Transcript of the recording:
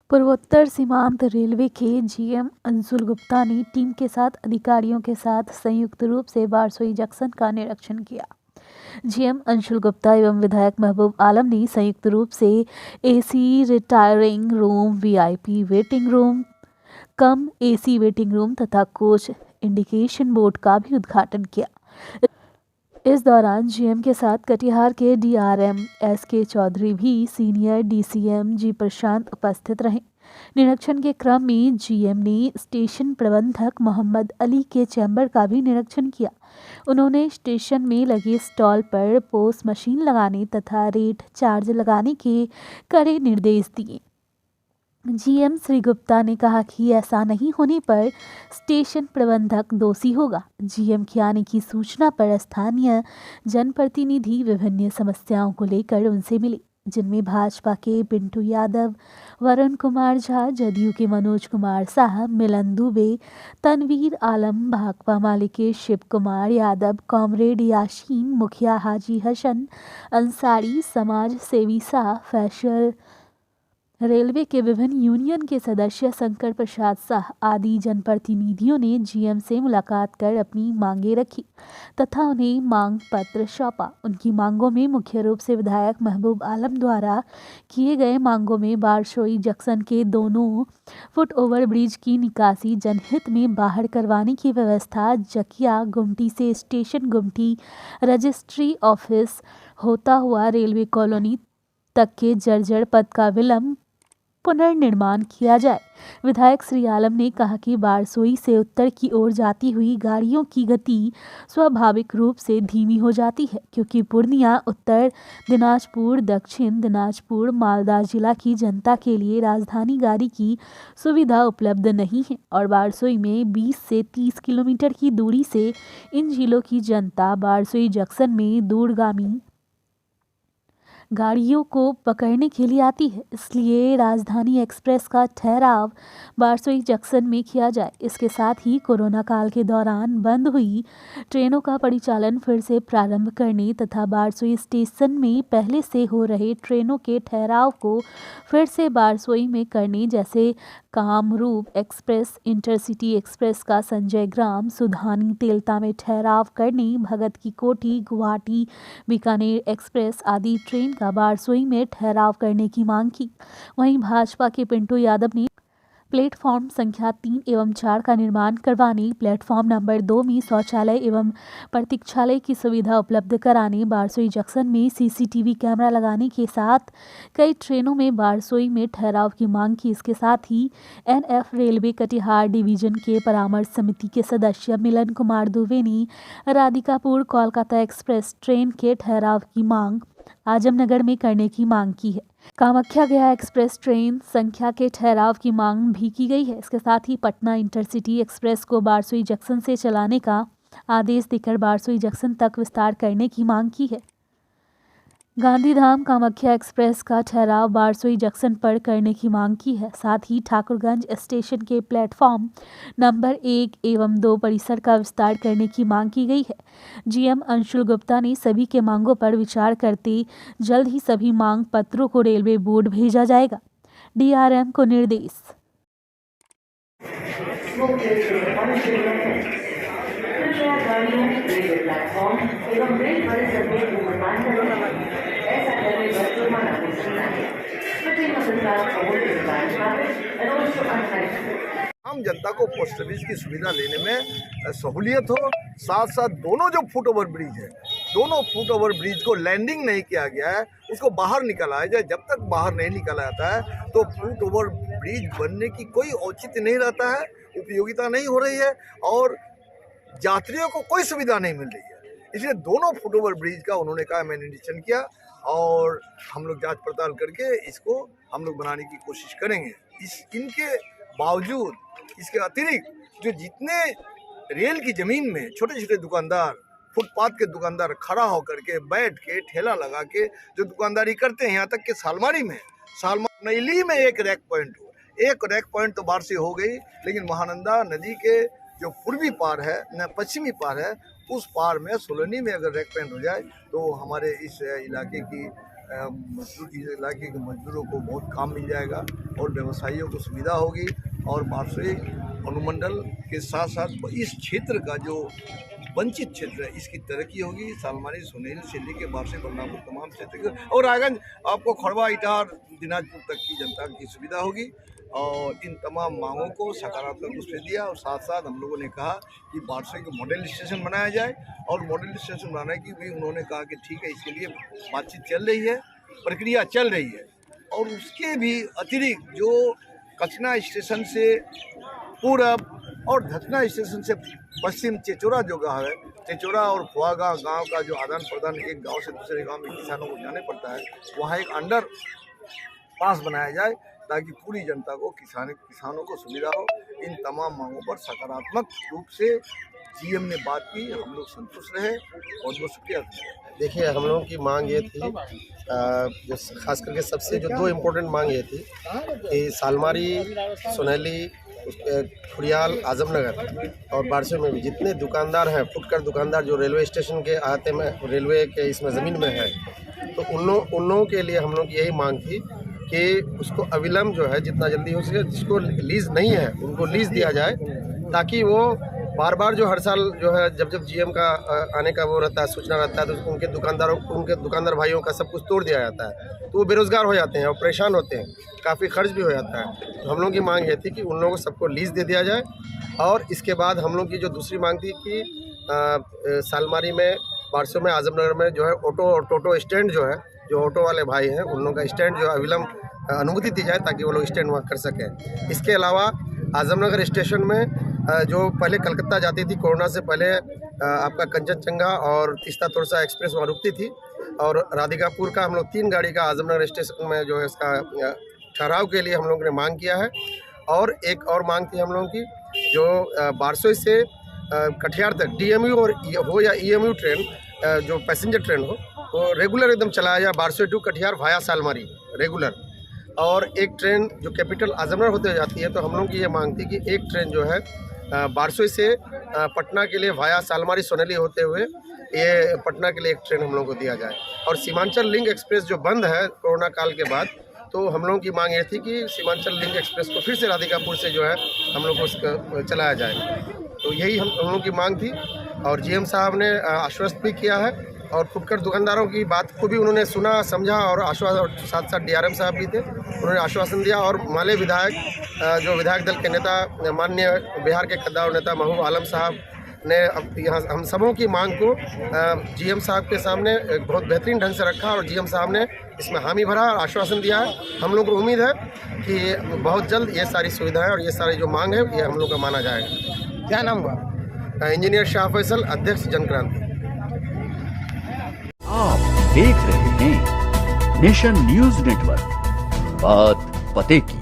पूर्वोत्तर सीमांत रेलवे के जीएम अंशुल गुप्ता ने टीम के साथ अधिकारियों के साथ संयुक्त रूप से बारसोई जंक्शन का निरीक्षण किया। जीएम अंशुल गुप्ता एवं विधायक महबूब आलम ने संयुक्त रूप से AC retiring room, VIP waiting room cum AC waiting room तथा कोच इंडिकेशन बोर्ड का भी उद्घाटन किया। इस दौरान जीएम के साथ कटिहार के डीआरएम एसके चौधरी भी सीनियर डीसीएम जी प्रशांत उपस्थित रहे। निरीक्षण के क्रम में जीएम ने स्टेशन प्रबंधक मोहम्मद अली के चैम्बर का भी निरीक्षण किया। उन्होंने स्टेशन में लगे स्टॉल पर पोस्ट मशीन लगाने तथा रेट चार्ज लगाने के कड़े निर्देश दिए। जीएम श्री गुप्ता ने कहा कि ऐसा नहीं होने पर स्टेशन प्रबंधक दोषी होगा। जीएम के आने की सूचना पर स्थानीय जनप्रतिनिधि विभिन्न समस्याओं को लेकर उनसे मिले, जिनमें भाजपा के पिंटू यादव, वरुण कुमार झा, जदयू के मनोज कुमार साहब, मिलन दुबे, तनवीर आलम, भाकपा माले के शिव कुमार यादव, कॉमरेड याशीन, मुखिया हाजी हसन अंसारी, समाज सेवी शाह फैसल, रेलवे के विभिन्न यूनियन के सदस्य शंकर प्रसाद शाह आदि जनप्रतिनिधियों ने जीएम से मुलाकात कर अपनी मांगें रखी तथा उन्हें मांग पत्र सौंपा। उनकी मांगों में मुख्य रूप से विधायक महबूब आलम द्वारा किए गए मांगों में बारसोई जंक्शन के दोनों फुट ओवर ब्रिज की निकासी जनहित में बाहर करवाने की व्यवस्था, जकिया गुमटी से स्टेशन गुमटी रजिस्ट्री ऑफिस होता हुआ रेलवे कॉलोनी तक के जर्जर पथ का विलंब पुनर्निर्माण किया जाए। विधायक श्री आलम ने कहा कि बारसोई से उत्तर की ओर जाती हुई गाड़ियों की गति स्वाभाविक रूप से धीमी हो जाती है, क्योंकि पूर्णिया, उत्तर दिनाजपुर, दक्षिण दिनाजपुर, मालदा जिला की जनता के लिए राजधानी गाड़ी की सुविधा उपलब्ध नहीं है और बारसोई में 20 से 30 किलोमीटर की दूरी से इन जिलों की जनता बारसोई जंक्शन में दूरगामी गाड़ियों को पकड़ने के लिए आती है। इसलिए राजधानी एक्सप्रेस का ठहराव बारसोई जंक्शन में किया जाए। इसके साथ ही कोरोना काल के दौरान बंद हुई ट्रेनों का परिचालन फिर से प्रारंभ करने तथा बारसोई स्टेशन में पहले से हो रहे ट्रेनों के ठहराव को फिर से बारसोई में करने, जैसे कामरूप एक्सप्रेस, इंटरसिटी एक्सप्रेस का संजय ग्राम, सुधानी तेलता में ठहराव करने, भगत की कोठी, गुवाहाटी बीकानेर एक्सप्रेस आदि ट्रेन का बारसोई में ठहराव करने की मांग की। वहीं भाजपा के पिंटू यादव ने प्लेटफॉर्म संख्या 3 एवं 4 का निर्माण करवाने, प्लेटफॉर्म नंबर 2 में शौचालय एवं प्रतीक्षालय की सुविधा उपलब्ध कराने, बारसोई जंक्शन में सीसीटीवी कैमरा लगाने के साथ कई ट्रेनों में बारसोई में ठहराव की मांग की। इसके साथ ही एनएफ रेलवे कटिहार डिवीजन के परामर्श समिति के सदस्य मिलन कुमार दुबे ने राधिकापुर कोलकाता एक्सप्रेस ट्रेन के ठहराव की मांग आजमनगर में करने की मांग की है। कामाख्या गया एक्सप्रेस ट्रेन संख्या के ठहराव की मांग भी की गई है। इसके साथ ही पटना इंटरसिटी एक्सप्रेस को बारसोई जंक्शन से चलाने का आदेश देकर बारसोई जंक्शन तक विस्तार करने की मांग की है। गांधीधाम कामाख्या एक्सप्रेस का ठहराव बारसोई जंक्शन पर करने की मांग की है। साथ ही ठाकुरगंज स्टेशन के प्लेटफॉर्म नंबर 1 एवं 2 परिसर का विस्तार करने की मांग की गई है। जीएम अंशुल गुप्ता ने सभी के मांगों पर विचार करते जल्द ही सभी मांग पत्रों को रेलवे बोर्ड भेजा जाएगा। डीआरएम को निर्देश। कृपया गाड़ियों, रेलवे प्लेटफॉर्म एवं रेल परिसर में धूम्रपान करें। ऐसा करने पर जुर्माना हो सकता है। आम जनता को पोस्ट सर्विस की सुविधा लेने में सहूलियत हो, साथ साथ दोनों जो फुट ओवर ब्रिज है, दोनों फुट ओवर ब्रिज को लैंडिंग नहीं किया गया है, उसको बाहर निकाला जाए। जब तक बाहर नहीं निकाला जाता है तो फुट ओवर ब्रिज बनने की कोई औचित्य नहीं रहता है, उपयोगिता नहीं हो रही है और यात्रियों को कोई सुविधा नहीं मिल रही है। इसलिए दोनों फुट ओवर ब्रिज का उन्होंने कहा, मैं निरीक्षण किया और हम लोग जांच पड़ताल करके इसको हम लोग बनाने की कोशिश करेंगे। इनके बावजूद, इसके अतिरिक्त जो जितने रेल की ज़मीन में छोटे छोटे दुकानदार, फुटपाथ के दुकानदार खड़ा होकर के, बैठ के, ठेला लगा के जो दुकानदारी करते हैं, यहाँ तक कि सालमारी नैली में एक रैक पॉइंट हो, एक रैक पॉइंट तो बाहर से हो गई, लेकिन महानंदा नदी के जो पूर्वी पार है न पश्चिमी पार है, उस पार में सोलनी में अगर रैक पॉइंट हो जाए तो हमारे इस इलाके की मजदूर इलाके के मजदूरों को बहुत काम मिल जाएगा और व्यवसायियों को सुविधा होगी और बारसोई अनुमंडल के साथ साथ इस क्षेत्र का जो वंचित क्षेत्र है इसकी तरक्की होगी। सालमारी सुनेल से लेके बारसोई बलरामपुर तमाम क्षेत्र के और रायगंज आपको खड़वा इटार दिनाजपुर तक की जनता की सुविधा होगी और इन तमाम मांगों को सकारात्मक रूप से दिया और साथ साथ हम लोगों ने कहा कि बारसोई को मॉडल स्टेशन बनाया जाए और मॉडल स्टेशन बनाने की भी उन्होंने कहा कि ठीक है, इसके लिए बातचीत चल रही है, प्रक्रिया चल रही है। और उसके भी अतिरिक्त जो कचना स्टेशन से पूरब और धचना स्टेशन से पश्चिम चेचोरा जो गाँव है, चेचोरा और फुआगा गांव का जो आदान प्रदान एक गांव से दूसरे गांव में किसानों को जाने पड़ता है, वहाँ एक अंडर पास बनाया जाए ताकि पूरी जनता को किसानों को सुविधा हो। इन तमाम मांगों पर सकारात्मक रूप से जीएम ने बात की, हम लोग संतुष्ट रहे। बहुत बहुत शुक्रिया। देखिए, हम लोगों की मांग ये थी, जो खास करके सबसे जो दो इम्पोर्टेंट मांग ये थी कि सालमारी, सुनैली, खुड़ियाल, आजमनगर और बारसोई में भी जितने दुकानदार हैं, फुटकर दुकानदार जो रेलवे स्टेशन के अहाते में, रेलवे के इसमें ज़मीन में है, तो उन लोगों के लिए हम लोग की यही मांग थी कि उसको अविलंब जो है जितना जल्दी हो सके, जिसको लीज़ नहीं है उनको लीज़ दिया जाए, ताकि वो बार बार जो हर साल जो है जब जीएम का आने का वो रहता है, सूचना रहता है, तो उनके दुकानदार भाइयों का सब कुछ तोड़ दिया जाता है, तो वो बेरोज़गार हो जाते हैं और परेशान होते हैं, काफ़ी खर्च भी हो जाता है। तो हम लोगों की मांग ये थी कि उन लोगों को सबको लीज़ दे दिया जाए। और इसके बाद हम लोग की जो दूसरी मांग थी कि सालमारी में, बारसोई में, आजमनगर में जो है ऑटो और टोटो स्टैंड जो है, जो ऑटो वाले भाई हैं उन लोगों का स्टैंड जो अविलंब अनुमति दी जाए ताकि वो लोग स्टैंड वहाँ कर सकें। इसके अलावा आजमनगर स्टेशन में जो पहले कलकत्ता जाती थी, कोरोना से पहले आपका कंचनजंगा और तीस्ता तोरसा एक्सप्रेस वहाँ रुकती थी, और राधिकापुर का हम लोग 3 गाड़ी का आजमनगर स्टेशन में जो है इसका ठहराव के लिए हम लोग ने मांग किया है। और एक और मांग थी हम लोगों की, जो बारसोई से कटिहार तक डीएमयू और हो या ईएमयू ट्रेन, जो पैसेंजर ट्रेन हो, वो रेगुलर एकदम चलाया जाए, Barsoi to Katihar via Salmari regular. और एक ट्रेन जो कैपिटल आजमनगर होते जाती है, तो हम लोग की ये मांग थी कि एक ट्रेन जो है बारसोई से पटना के लिए वाया सालमारी सोनेली होते हुए ये पटना के लिए एक ट्रेन हम लोग को दिया जाए। और सीमांचल लिंक एक्सप्रेस जो बंद है कोरोना काल के बाद, तो हम लोगों की मांग ये थी कि सीमांचल लिंक एक्सप्रेस को फिर से राधिकापुर से जो है हम लोग को चलाया जाए। तो यही हम लोगों की मांग थी और जीएम साहब ने आश्वस्त भी किया है और फुटकर दुकानदारों की बात को भी उन्होंने सुना, समझा और आश्वासन, और साथ साथ डीआरएम साहब भी थे, उन्होंने आश्वासन दिया। और माले विधायक, जो विधायक दल के नेता, माननीय बिहार के कद्दावर नेता महबूब आलम साहब ने यहाँ हम सबों की मांग को जीएम साहब के सामने बहुत बेहतरीन ढंग से रखा और जीएम साहब ने इसमें हामी भरा और आश्वासन दिया है। हम लोग को उम्मीद है कि बहुत जल्द ये सारी सुविधाएँ और ये सारी जो मांग है ये हम लोग का माना जाएगा। क्या नाम हुआ? इंजीनियर शाह फैसल, अध्यक्ष जनक्रांति। आप देख रहे हैं नेशन न्यूज नेटवर्क, बात पते की।